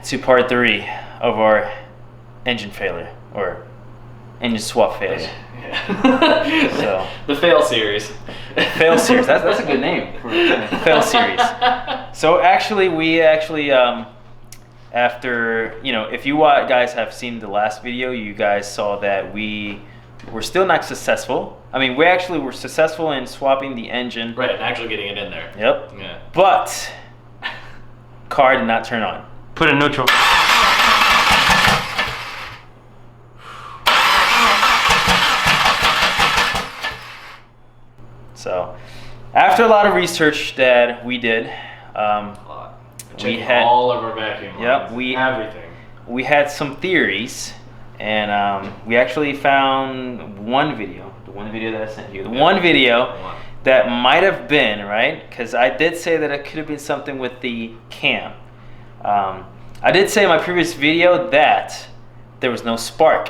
to part 3 of our engine failure, or engine swap failure. Yeah. So the fail series. Fail series. That's a good name for fail series. So actually, after, if you guys have seen the last video, you guys saw that we were still not successful. I mean, we actually were successful in swapping the engine. Right, and actually getting it in there. Yep. Yeah. But car did not turn on. Put in neutral. So, after a lot of research that we did, we had all of our vacuum lines. Yep, everything. We had some theories, and we actually found one video, the one video that I sent you, one video that might have been, right? Because I did say that it could have been something with the cam. I did say in my previous video that there was no spark,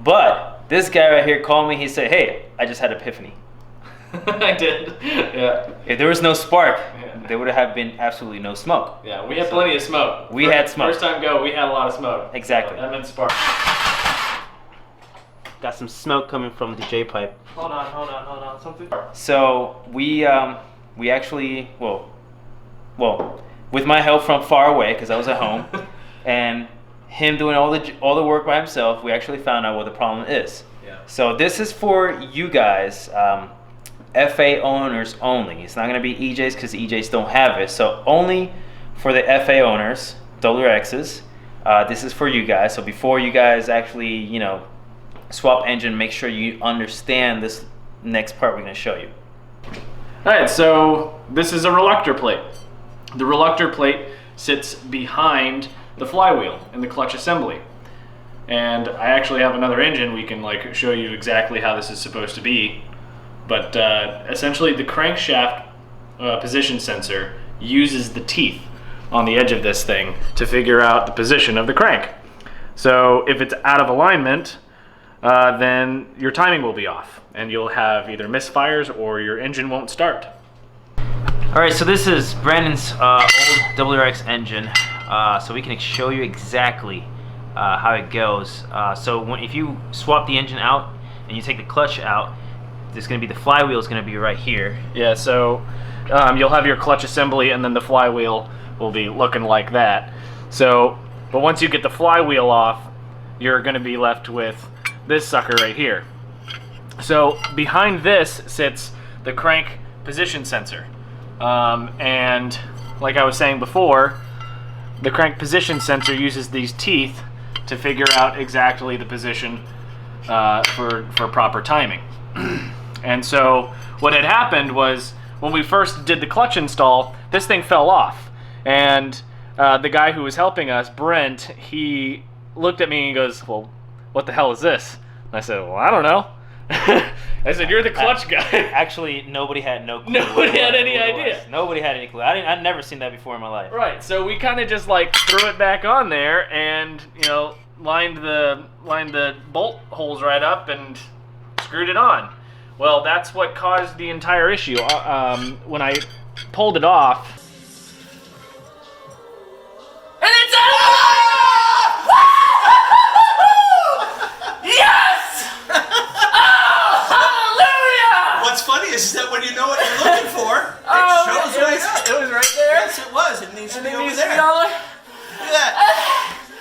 but this guy right here called me. He said, "Hey, I just had an epiphany." I did. Yeah. If there was no spark, there would have been absolutely no smoke. Yeah, we had plenty of smoke. We had smoke. First time go, we had a lot of smoke. Exactly. So that meant spark. Got some smoke coming from the J pipe. Hold on. Something. So we actually, well, with my help from far away, because I was at home, and him doing all the work by himself, we actually found out what the problem is. Yeah. So this is for you guys, FA owners only. It's not going to be EJs because EJs don't have it. So only for the FA owners, WRXs. This is for you guys. So before you guys actually, swap engine, make sure you understand this next part we're going to show you. All right, so this is a reluctor plate. The reluctor plate sits behind the flywheel in the clutch assembly. And I actually have another engine. We can show you exactly how this is supposed to be. But essentially the crankshaft position sensor uses the teeth on the edge of this thing to figure out the position of the crank. So if it's out of alignment, then your timing will be off and you'll have either misfires or your engine won't start. All right, so this is Brandon's old WRX engine. So we can show you exactly how it goes. So if you swap the engine out and you take the clutch out, there's going to be the flywheel is going to be right here. Yeah, so you'll have your clutch assembly and then the flywheel will be looking like that. So, but once you get the flywheel off, you're going to be left with this sucker right here. So behind this sits the crank position sensor. And like I was saying before, the crank position sensor uses these teeth to figure out exactly the position for proper timing. And so what had happened was when we first did the clutch install, this thing fell off. And the guy who was helping us, Brent, he looked at me and he goes, "Well, what the hell is this?" And I said, "Well, I don't know." I said, "You're the clutch guy." Actually, nobody had no clue. Nobody had any idea. Nobody had any clue. I'd never seen that before in my life. Right. So we kind of just threw it back on there and lined the bolt holes right up and screwed it on. Well, that's what caused the entire issue. When I pulled it off, and it's yes! Oh, hallelujah! What's funny is that when you know what you're looking for, it shows right up. It was right there. Yes, it was. It needs to be over there. Look at that.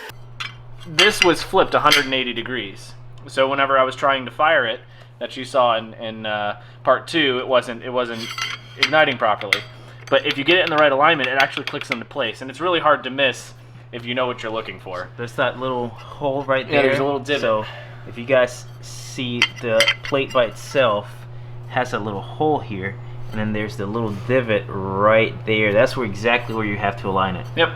This was flipped 180 degrees. So whenever I was trying to fire it, that you saw in part 2, it wasn't igniting properly. But if you get it in the right alignment, it actually clicks into place, and it's really hard to miss if you know what you're looking for. There's that little hole right there. Yeah, there's a little divot. So if you guys see, the plate by itself has a little hole here, and then there's the little divot right there. That's exactly where you have to align it. Yep.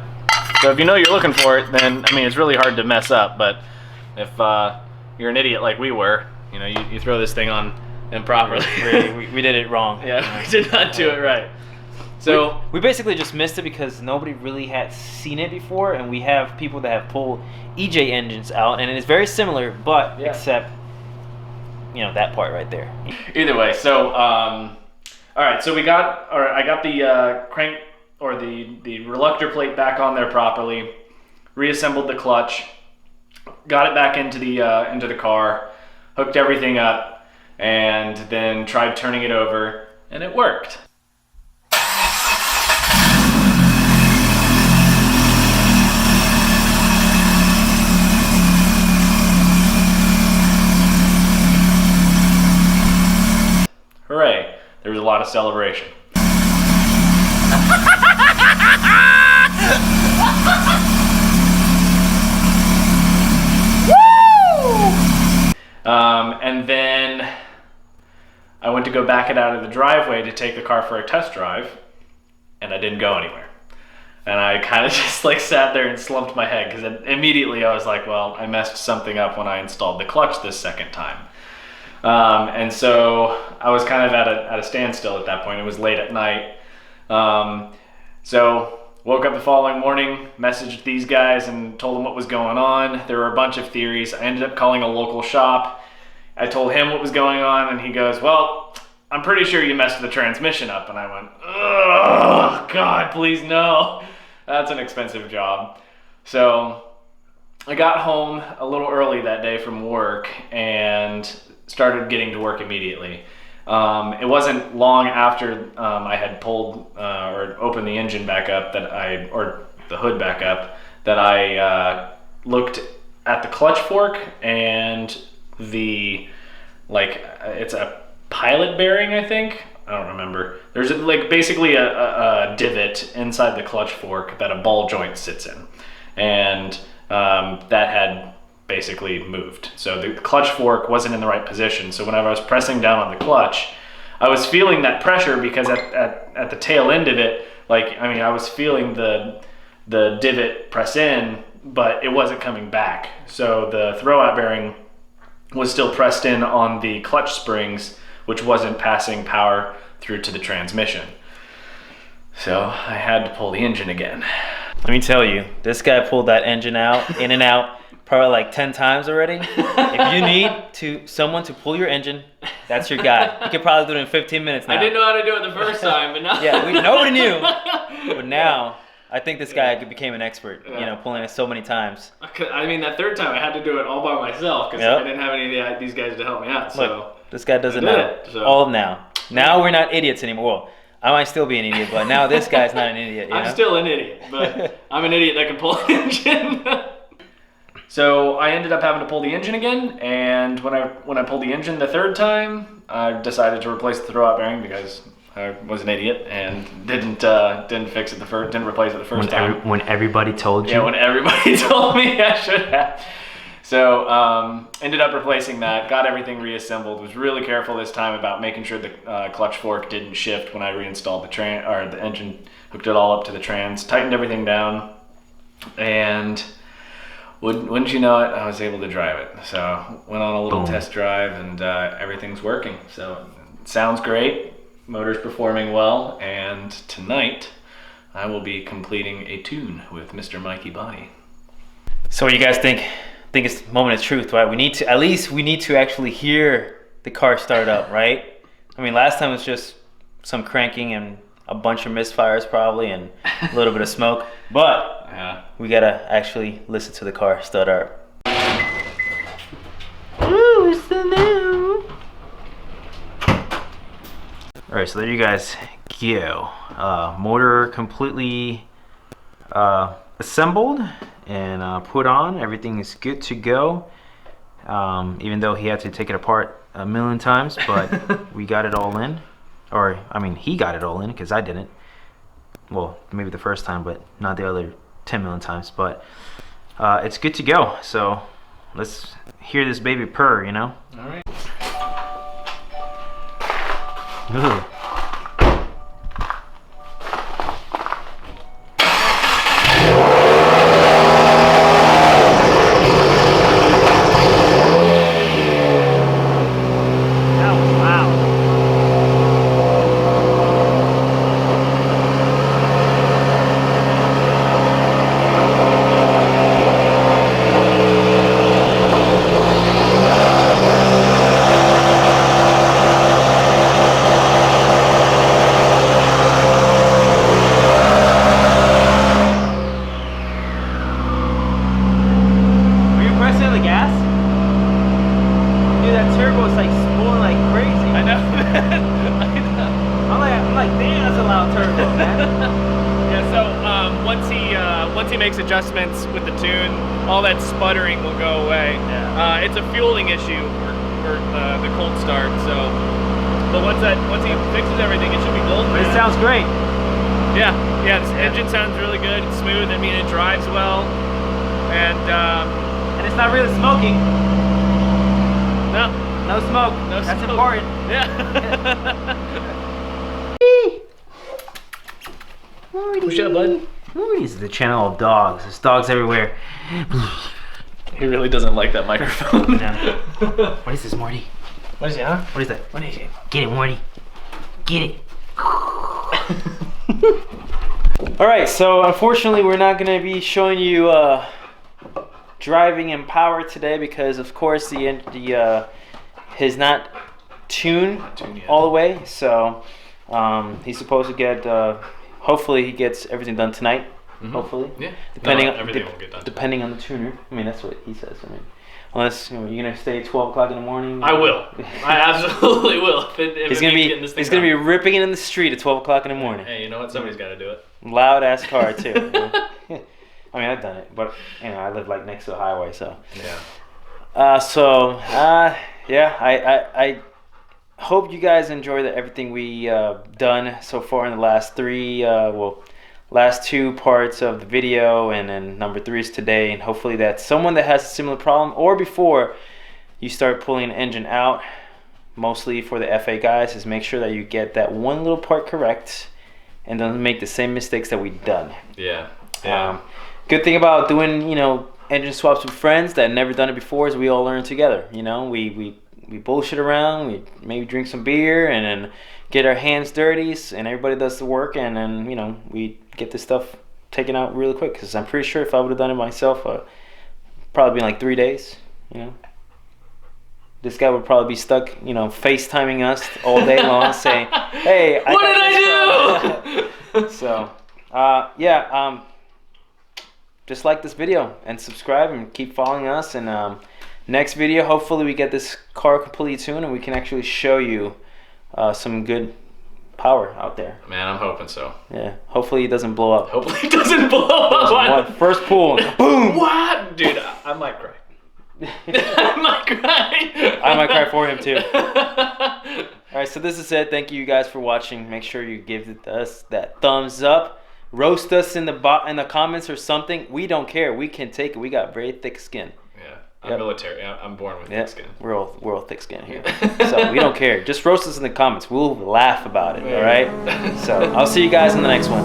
So if you know you're looking for it, then it's really hard to mess up. But if you're an idiot like we were, you throw this thing on improperly. we did it wrong. Yeah, we did not do it right. So we basically just missed it because nobody really had seen it before, and we have people that have pulled EJ engines out, and it is very similar, but except that part right there. Either way, so all right, so I got the crank or the reluctor plate back on there properly. reassembled the clutch, got it back into the car, hooked everything up, and then tried turning it over, and it worked. Hooray, there was a lot of celebration. And then I went to go back it out of the driveway to take the car for a test drive, and I didn't go anywhere. And I kind of just like sat there and slumped my head, because immediately I was like, well, I messed something up when I installed the clutch this second time. And so I was kind of at a standstill at that point. It was late at night. So woke up the following morning, messaged these guys and told them what was going on. There were a bunch of theories. I ended up calling a local shop. I told him what was going on, and he goes, well, I'm pretty sure you messed the transmission up. And I went, oh, God, please no. That's an expensive job. So I got home a little early that day from work and started getting to work immediately. It wasn't long after I had pulled or opened the engine back up or the hood back up, that I looked at the clutch fork and it's a pilot bearing, I think. I don't remember. There's basically a divot inside the clutch fork that a ball joint sits in. And that had basically moved. So the clutch fork wasn't in the right position. So whenever I was pressing down on the clutch, I was feeling that pressure, because at the tail end of it, I was feeling the divot press in, but it wasn't coming back. So the throwout bearing was still pressed in on the clutch springs, which wasn't passing power through to the transmission. So I had to pull the engine again. Let me tell you, this guy pulled that engine out, in and out, probably like 10 times already. If you need someone to pull your engine, that's your guy. You could probably do it in 15 minutes now. I didn't know how to do it the first time, but now... Yeah, nobody knew. But now, I think this guy became an expert, pulling it so many times. I mean, that third time I had to do it all by myself, because I didn't have any of these guys to help me out. So look, this guy does it now. All now. Now we're not idiots anymore. Well, I might still be an idiot, but now this guy's not an idiot. I'm still an idiot, but I'm an idiot that can pull the engine. So I ended up having to pull the engine again, and when I pulled the engine the third time, I decided to replace the throwout bearing, because I was an idiot and didn't replace it the first time. When everybody told you? Yeah, when everybody told me I should have. So ended up replacing that, got everything reassembled, was really careful this time about making sure the clutch fork didn't shift when I reinstalled the engine, hooked it all up to the trans, tightened everything down, and wouldn't you know it, I was able to drive it. So went on a little test drive, and everything's working. So it sounds great, motor's performing well, and tonight I will be completing a tune with Mr. Mikey Body. So what do you guys think? I think it's moment of truth, right? We need to actually hear the car start up, right? I mean, last time it was just some cranking and a bunch of misfires probably, and a little bit of smoke. But we gotta actually listen to the car start up. Woo, it's the new. All right, so there you guys go. Motor completely assembled and put on. Everything is good to go, even though he had to take it apart a million times, but we got it all in. Or I mean, he got it all in, because I didn't. Well, maybe the first time, but not the other 10 million times. But it's good to go. So let's hear this baby purr, All right. Ooh. makes adjustments with the tune, all that sputtering will go away. Yeah. It's a fueling issue for the cold start. So, but once he fixes everything, it should be golden. But it sounds great. Yeah. This engine sounds really good. It's smooth. I mean, it drives well, and it's not really smoking. No smoke. No That's smoke. important. Yeah. Push up, bud. Morty's the channel of dogs. There's dogs everywhere. He really doesn't like that microphone. Yeah. What is this, Morty? What is it, huh? What is that? What is it? Get it, Morty. Get it. Alright, so unfortunately we're not going to be showing you driving in power today because of course the is not tuned all the way. So he's supposed to get hopefully he gets everything done tonight. Mm-hmm. Hopefully. Yeah. Depending everything will get done. Depending on the tuner. I mean that's what he says. I mean unless you're gonna stay 12 o'clock in the morning. I will. I absolutely will. He's gonna be ripping it in the street at 12 o'clock in the morning. Hey, you know what? Somebody's got to do it. Loud ass car too. I mean I've done it, but you know I live like next to a highway, so. Yeah. Yeah. I hope you guys enjoy everything we done so far in the last last two parts of the video, and then number 3 is today, and hopefully that someone that has a similar problem or before you start pulling an engine out, mostly for the FA guys, is make sure that you get that one little part correct and don't make the same mistakes that we've done. Yeah. Good thing about doing engine swaps with friends that never done it before is we all learn together. We bullshit around, we maybe drink some beer and then get our hands dirty, and everybody does the work, and then we get this stuff taken out really quick. Because I'm pretty sure if I would have done it myself, probably been like 3 days. This guy would probably be stuck, FaceTiming us all day long, saying, "Hey, what did I do?" So, just like this video and subscribe and keep following us. And next video, hopefully we get this car completely tuned and we can actually show you some good power out there. Man, I'm hoping so. Yeah, hopefully it doesn't blow up. Hopefully it doesn't blow up. First pull, boom! What? Dude, I might cry. I might cry. I might cry for him too. Alright, so this is it. Thank you guys for watching. Make sure you give us that thumbs up. Roast us in the comments or something. We don't care. We can take it. We got very thick skin. Yeah, I'm military. I'm born with thick skin. We're all thick skin here. So we don't care. Just roast us in the comments. We'll laugh about it. All right. So I'll see you guys in the next one.